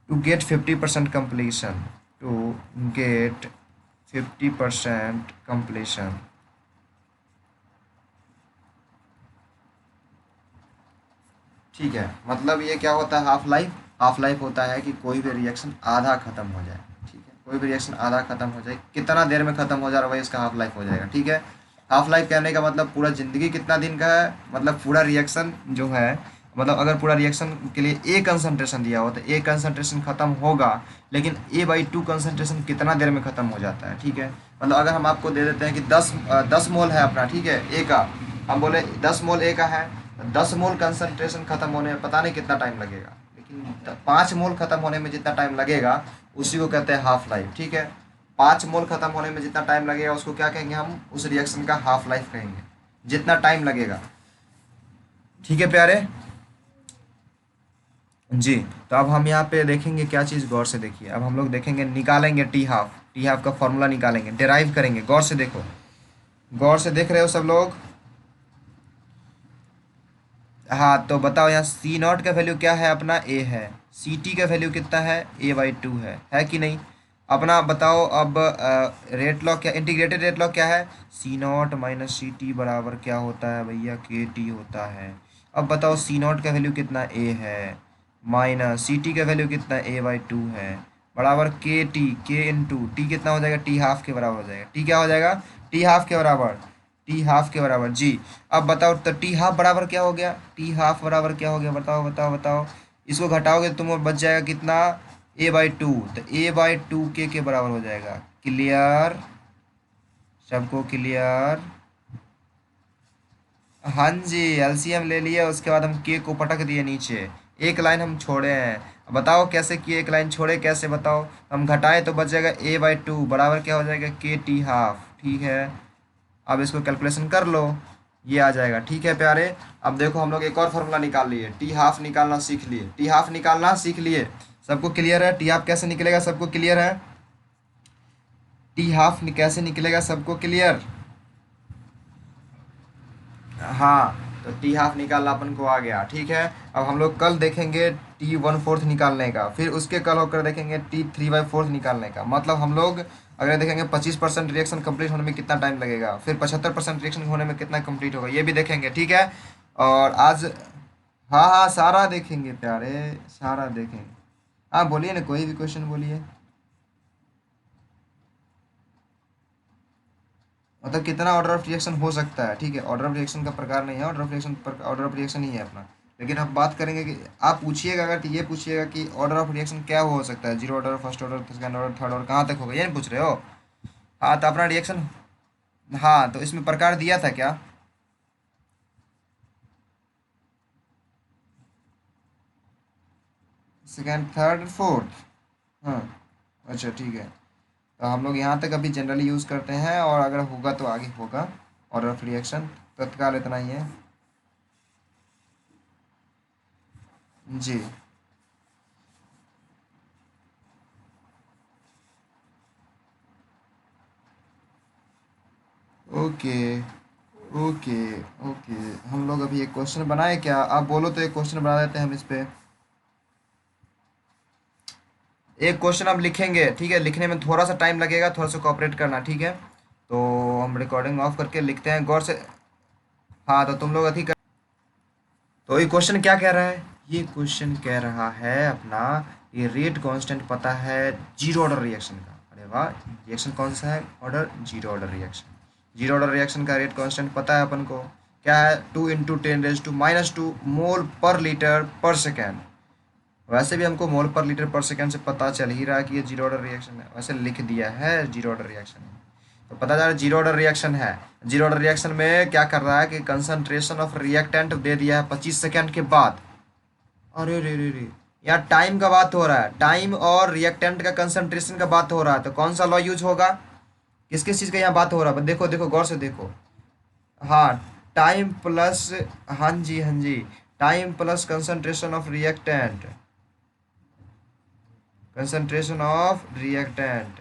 to get 50% completion, to get 50% completion। ठीक है, मतलब ये क्या होता है हाफ लाइफ, हाफ लाइफ होता है कि कोई भी रिएक्शन आधा खत्म हो जाए, ठीक है। कोई भी रिएक्शन आधा खत्म हो जाए, कितना देर में खत्म हो जा रहा है वही इसका हाफ लाइफ हो जाएगा, ठीक है। हाफ लाइफ कहने का मतलब पूरा ज़िंदगी कितना दिन का है, मतलब पूरा रिएक्शन जो है, मतलब अगर पूरा रिएक्शन के लिए ए कंसंट्रेशन दिया हो तो ए कंसंट्रेशन खत्म होगा, लेकिन A/2 कंसंट्रेशन कितना देर में खत्म हो जाता है, ठीक है। मतलब अगर हम आपको दे देते हैं कि 10 मोल है अपना, ठीक है, ए का, हम बोले 10 मोल ए का है, 10 मोल कंसंट्रेशन खत्म होने में पता नहीं कितना टाइम लगेगा, लेकिन 5 मोल खत्म होने में जितना टाइम लगेगा उसी को कहते हैं हाफ लाइफ, ठीक है। 5 मोल खत्म होने में जितना टाइम लगेगा उसको क्या कहेंगे हम, उस रिएक्शन का हाफ लाइफ कहेंगे, जितना टाइम लगेगा, ठीक है प्यारे जी। तो अब हम यहाँ पे देखेंगे क्या चीज़, गौर से देखिए। अब हम लोग देखेंगे, निकालेंगे टी हाफ का फॉर्मूला निकालेंगे, डिराइव करेंगे। गौर से देखो, गौर से देख रहे हो सब लोग? हाँ, तो बताओ यहाँ C0 का वैल्यू क्या है अपना, ए है। CT का वैल्यू कितना है, A/2 है कि नहीं? अपना बताओ अब रेट लॉ क्या, इंटीग्रेटेड रेट लॉ क्या है, C0 माइनस CT बराबर क्या होता है भैया, KT होता है। अब बताओ C0 का वैल्यू कितना, ए है, माइनस CT का वैल्यू कितना, A/2 है, बराबर के इंटू टी कितना हो जाएगा, टी हाफ के बराबर हो जाएगा। टी क्या हो जाएगा, टी हाफ के बराबर, टी हाफ के बराबर जी। अब बताओ तो टी हाफ बराबर क्या हो गया, टी हाफ बराबर क्या हो गया, बताओ बताओ बताओ। इसको घटाओगे तो तुम बच जाएगा कितना, A/2, तो A/2 के बराबर हो जाएगा। क्लियर, सबको क्लियर? हाँ जी, एलसीएम ले लिया, उसके बाद हम के को पटक दिए नीचे, एक लाइन हम छोड़े हैं। बताओ कैसे किए, एक लाइन छोड़े कैसे, बताओ। हम घटाए तो बच जाएगा A/2 बराबर क्या हो जाएगा, के टी हाफ, ठीक है। अब इसको कैलकुलेशन कर लो, ये आ जाएगा, ठीक है प्यारे। अब देखो हम लोग एक और फार्मूला निकाल लिए, टी हाफ निकालना सीख लिए, टी हाफ निकालना सीख लिए, सबको क्लियर है? टी हाफ कैसे निकलेगा, सबको क्लियर है? टी हाफ कैसे निकलेगा, सबको क्लियर? हाँ, तो टी हाफ निकालना अपन को आ गया, ठीक है। अब हम लोग कल देखेंगे T1/4 निकालने का, फिर उसके कल होकर देखेंगे T3/4 निकालने का। मतलब हम लोग अगर देखेंगे 25% रिएक्शन कंप्लीट होने में कितना टाइम लगेगा, फिर 75% रिएक्शन होने में कितना कंप्लीट होगा, ये भी देखेंगे, ठीक है। और आज, हाँ हाँ सारा देखेंगे प्यारे, सारा देखेंगे। हाँ बोलिए ना, कोई भी क्वेश्चन बोलिए। मतलब कितना ऑर्डर ऑफ रिएक्शन हो सकता है, ठीक है। ऑर्डर ऑफ रिएक्शन का प्रकार नहीं है, ऑर्डर ऑफ रिएक्शन ही है अपना। लेकिन हम बात करेंगे कि आप पूछिएगा अगर, तो ये पूछिएगा कि ऑर्डर ऑफ रिएक्शन क्या हो सकता है, zero order, first order, second order, third order, कहाँ तक होगा, ये नहीं पूछ रहे हो? हाँ तो अपना रिएक्शन, हाँ तो इसमें प्रकार दिया था क्या? सेकंड, थर्ड, फोर्थ, हाँ, अच्छा ठीक है। तो हम लोग यहाँ तक अभी जनरली यूज़ करते हैं, और अगर होगा तो आगे होगा ऑर्डर ऑफ रिएक्शन। तत्काल इतना ही है जी। ओके ओके ओके, हम लोग अभी एक क्वेश्चन बनाए क्या, आप बोलो तो एक क्वेश्चन बना देते हैं हम इस पे। एक क्वेश्चन हम लिखेंगे, ठीक है। लिखने में थोड़ा सा टाइम लगेगा, थोड़ा सा कोऑपरेट करना, ठीक है। तो हम रिकॉर्डिंग ऑफ करके लिखते हैं, गौर से। हाँ तो तुम लोग अथी कर। तो ये क्वेश्चन क्या कह रहा है, ये क्वेश्चन कह रहा है अपना, ये रेट कांस्टेंट पता है जीरो ऑर्डर रिएक्शन का। अरे वाह, रिएक्शन कौन सा है, order zero order reaction. Zero order reaction का रेट कांस्टेंट पता है अपन को, क्या है, 2 × 10⁻⁻² मोल पर लीटर पर सेकेंड। वैसे भी हमको मोल पर लीटर पर सेकेंड से पता चल ही रहा है कि ये जीरो ऑर्डर रिएक्शन है, वैसे लिख दिया है जीरो ऑर्डर रिएक्शन है। तो पता जा रहा है जीरो ऑर्डर रिएक्शन है। जीरो ऑर्डर रिएक्शन में क्या कर रहा है कि कंसंट्रेशन ऑफ रिएक्टेंट दे दिया है 25 सेकेंड के बाद। अरे रे रे रे, यहाँ टाइम का बात हो रहा है, टाइम और रिएक्टेंट का कंसंट्रेशन का बात हो रहा है, तो कौन सा लॉ यूज होगा, किस किस चीज़ का यहाँ बात हो रहा है, देखो देखो गौर से देखो। हाँ, टाइम प्लस, हाँ जी हाँ जी, time plus concentration of reactant, concentration of reactant.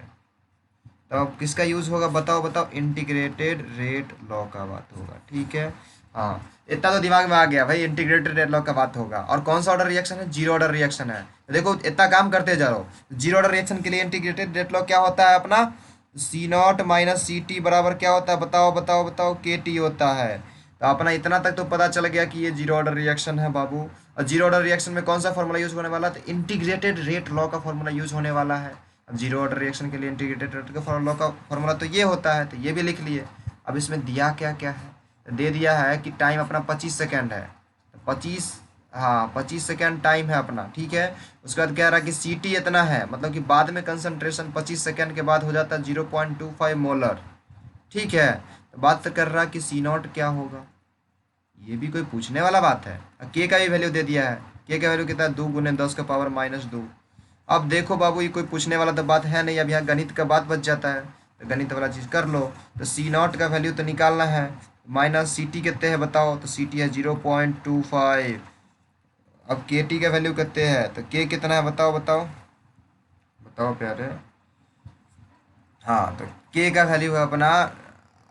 तो अब किसका यूज होगा, बताओ बताओ, इंटीग्रेटेड रेट लॉ का बात होगा, ठीक है। हाँ, इतना तो दिमाग में आ गया भाई, इंटीग्रेटेड रेट लॉ का बात होगा। और कौन सा ऑर्डर रिएक्शन है, जीरो ऑर्डर रिएक्शन है। तो देखो इतना काम करते जा रहा हो, जीरो ऑर्डर रिएक्शन के लिए इंटीग्रेटेड रेट लॉ क्या होता है अपना, C0 - Ct बराबर क्या होता है, बताओ बताओ बताओ, KT होता है। तो अपना इतना तक तो पता चल गया कि ये जीरो ऑर्डर रिएक्शन है बाबू। और जीरो ऑर्डर रिएक्शन में कौन सा फॉर्मूला यूज होने वाला है, तो इंटीग्रेटेड रेट लॉ का फॉर्मूला यूज होने वाला है। अब जीरो ऑर्डर रिएक्शन के लिए इंटीग्रेटेड रेट का लॉ का फॉर्मूला तो ये होता है, तो ये भी लिख लिए। अब इसमें दिया क्या क्या है, तो दे दिया है कि टाइम अपना 25 सेकेंड है, तो 25, हाँ 25 सेकेंड टाइम है अपना, ठीक है। उसके बाद कह रहा है कि CT इतना है, मतलब कि बाद में कंसंट्रेशन 25 सेकेंड के बाद हो जाता है 0.25 मोलर, ठीक है। तो बात तो कर रहा है कि C0 क्या होगा, ये भी कोई पूछने वाला बात है। के का भी वैल्यू दे दिया है, के का वैल्यू कितना है, 2 × 10⁻⁻²। अब देखो बाबू, ये कोई पूछने वाला तो बात है नहीं, अब यहाँ गणित का बात बच जाता है, तो गणित वाला चीज़ कर लो। तो C0 का वैल्यू तो निकालना है, माइनस CT कितने हैं बताओ, तो CT है 0.25। अब KT का वैल्यू कितने हैं, तो के कितना है बताओ बताओ बताओ प्यारे। हाँ, तो के का वैल्यू है अपना,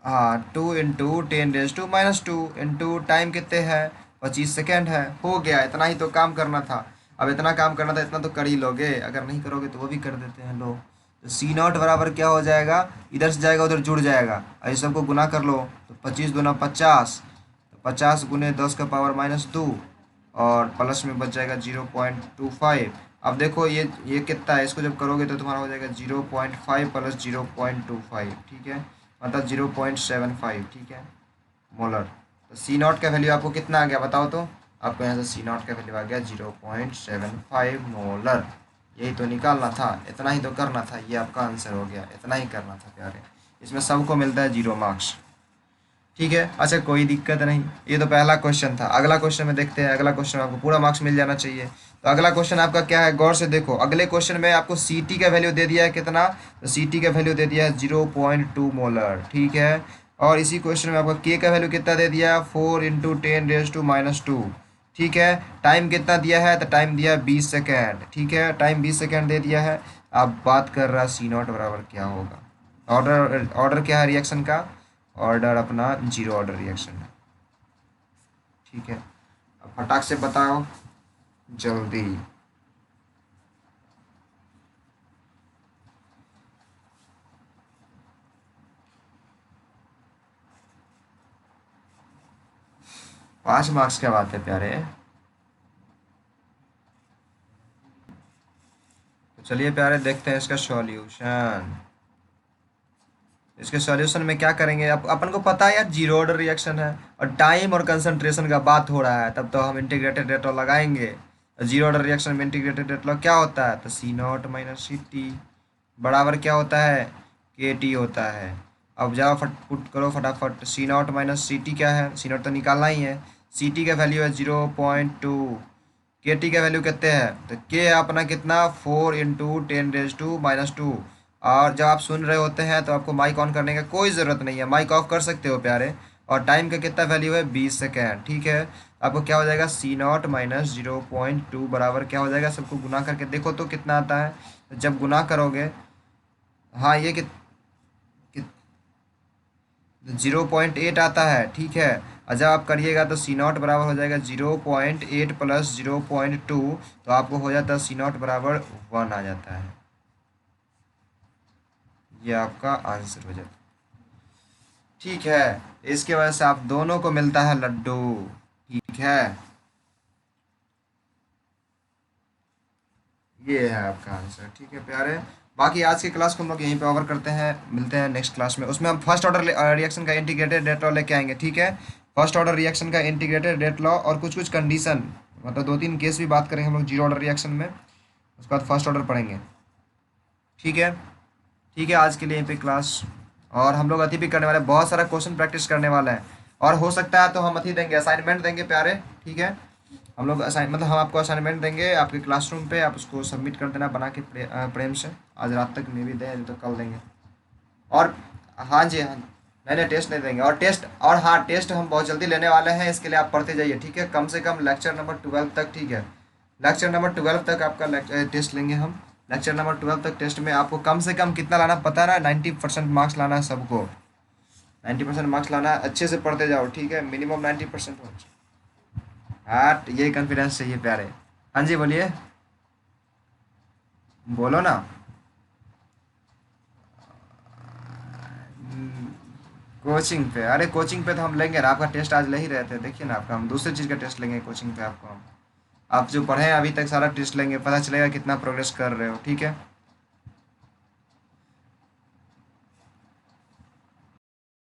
हाँ 2 × 10⁻² इंटू टाइम कितने है, 25 सेकेंड है। हो गया, इतना ही तो काम करना था। अब इतना काम करना था, इतना तो कर ही लोगे, अगर नहीं करोगे तो वो भी कर देते हैं लोग। तो C0 बराबर क्या हो जाएगा, इधर से जाएगा उधर जुड़ जाएगा, ऐसे सबको गुना कर लो, तो 25×2 = 50, तो 50 × 10⁻², और प्लस में बच जाएगा 0.25। अब देखो ये कितना है, इसको जब करोगे तो तुम्हारा हो जाएगा 0.5 + 0.25, ठीक है, मतलब 0.75, ठीक है, मोलर। तो C0 का वैल्यू आपको कितना आ गया बताओ तो, आपको यहाँ से C0 का वैल्यू आ गया 0.75 मोलर। यही तो निकालना था, इतना ही तो करना था, ये आपका आंसर हो गया, इतना ही करना था प्यारे। इसमें सबको मिलता है 0 मार्क्स, ठीक है। अच्छा कोई दिक्कत नहीं, ये तो पहला क्वेश्चन था। अगला क्वेश्चन में देखते हैं, अगला क्वेश्चन आपको पूरा मार्क्स मिल जाना चाहिए। तो अगला क्वेश्चन आपका क्या है, गौर से देखो। अगले क्वेश्चन में आपको CT का वैल्यू दे दिया है कितना, तो CT का वैल्यू दे दिया है 0.2 मोलर, ठीक है। और इसी क्वेश्चन में आपका के का वैल्यू कितना दे दिया है, 4 × 10⁻², ठीक है। टाइम कितना दिया है, तो टाइम दिया है 20 सेकेंड, ठीक है, टाइम 20 सेकेंड दे दिया है। अब बात कर रहा है C0 बराबर क्या होगा। ऑर्डर ऑर्डर क्या है रिएक्शन का, ऑर्डर अपना जीरो ऑर्डर रिएक्शन है, ठीक है। अब फटाक से बताओ जल्दी। पांच मार्क्स क्या बात है प्यारे। तो चलिए प्यारे देखते हैं इसका सॉल्यूशन। इसके सॉल्यूशन में क्या करेंगे, अपन को पता है यार जीरो ऑर्डर रिएक्शन है, और टाइम और कंसंट्रेशन का बात हो रहा है, तब तो हम इंटीग्रेटेड रेट लॉ लगाएंगे। जीरो ऑर्डर रिएक्शन में इंटीग्रेटेड रेट लॉ क्या होता है, तो C0 - CT बराबर क्या होता है, KT होता है। अब जाओ फट पुट करो फटाफट, C0 - CT क्या है, C0 तो निकालना ही है। CT का वैल्यू है 0.2, KT का वैल्यू कितने है, तो के अपना कितना, 4 × 10⁻²। और जब आप सुन रहे होते हैं तो आपको माइक ऑन करने का कोई ज़रूरत नहीं है, माइक ऑफ कर सकते हो प्यारे। और टाइम का कितना वैल्यू है, 20 सेकेंड, ठीक है। आपको क्या हो जाएगा, C0 - 0.2 बराबर क्या हो जाएगा, सबको गुना करके देखो तो कितना आता है। तो जब गुना करोगे, हाँ ये 0.8 आता है, ठीक है। और जब आप करिएगा तो C0 बराबर हो जाएगा 0.8 + 0.2, तो आपको हो जाता है C0 बराबर 1 आ जाता है। ये आपका आंसर हो जाता है, ठीक है, इसके वजह से आप दोनों को मिलता है लड्डू। ठीक है, ये है आपका आंसर। ठीक है प्यारे, बाकी आज की क्लास को हम लोग यहीं पे ओवर करते हैं, मिलते हैं नेक्स्ट क्लास में। उसमें हम फर्स्ट ऑर्डर रिएक्शन का इंटीग्रेटेड रेट लॉ लेके आएंगे। ठीक है, फर्स्ट ऑर्डर रिएक्शन का इंटीग्रेटेड रेट लॉ और कुछ कुछ कंडीशन, मतलब दो तीन केस भी बात करेंगे हम लोग जीरो ऑर्डर रिएक्शन में। उसके बाद फर्स्ट ऑर्डर पढ़ेंगे। ठीक है, ठीक है, आज के लिए यहीं पे क्लास। और हम लोग अति भी करने वाले हैं, बहुत सारा क्वेश्चन प्रैक्टिस करने वाले हैं। और हो सकता है तो हम अति देंगे, असाइनमेंट देंगे प्यारे। ठीक है, हम लोग मतलब हम आपको असाइनमेंट देंगे आपके क्लासरूम पे, आप उसको सबमिट कर देना बना के प्रेम से। आज रात तक में भी दें तो कल देंगे। और हाँ जी, हाँ, नहीं नहीं टेस्ट नहीं देंगे। और टेस्ट, और हाँ टेस्ट हम बहुत जल्दी लेने वाले हैं, इसके लिए आप पढ़ते जाइए। ठीक है, कम से कम लेक्चर नंबर 12 तक। ठीक है, लेक्चर नंबर 12 तक आपका टेस्ट लेंगे हम। लेक्चर नंबर 12 तक टेस्ट में आपको कम से कम कितना लाना पता है ना, 90% मार्क्स लाना है सबको। 90% मार्क्स लाना है, अच्छे से पढ़ते जाओ। ठीक है, मिनिमम 90% हो। हाँ, ये कॉन्फिडेंस चाहिए प्यारे। हाँ जी बोलिए, बोलो ना। कोचिंग पे, अरे कोचिंग पे तो हम लेंगे ना, आपका टेस्ट आज ले ही रहे थे। देखिए ना आपका, हम दूसरी चीज़ का टेस्ट लेंगे कोचिंग पे आपको हम। आप जो पढ़े हैं अभी तक सारा टेस्ट लेंगे, पता चलेगा कितना प्रोग्रेस कर रहे हो। ठीक है।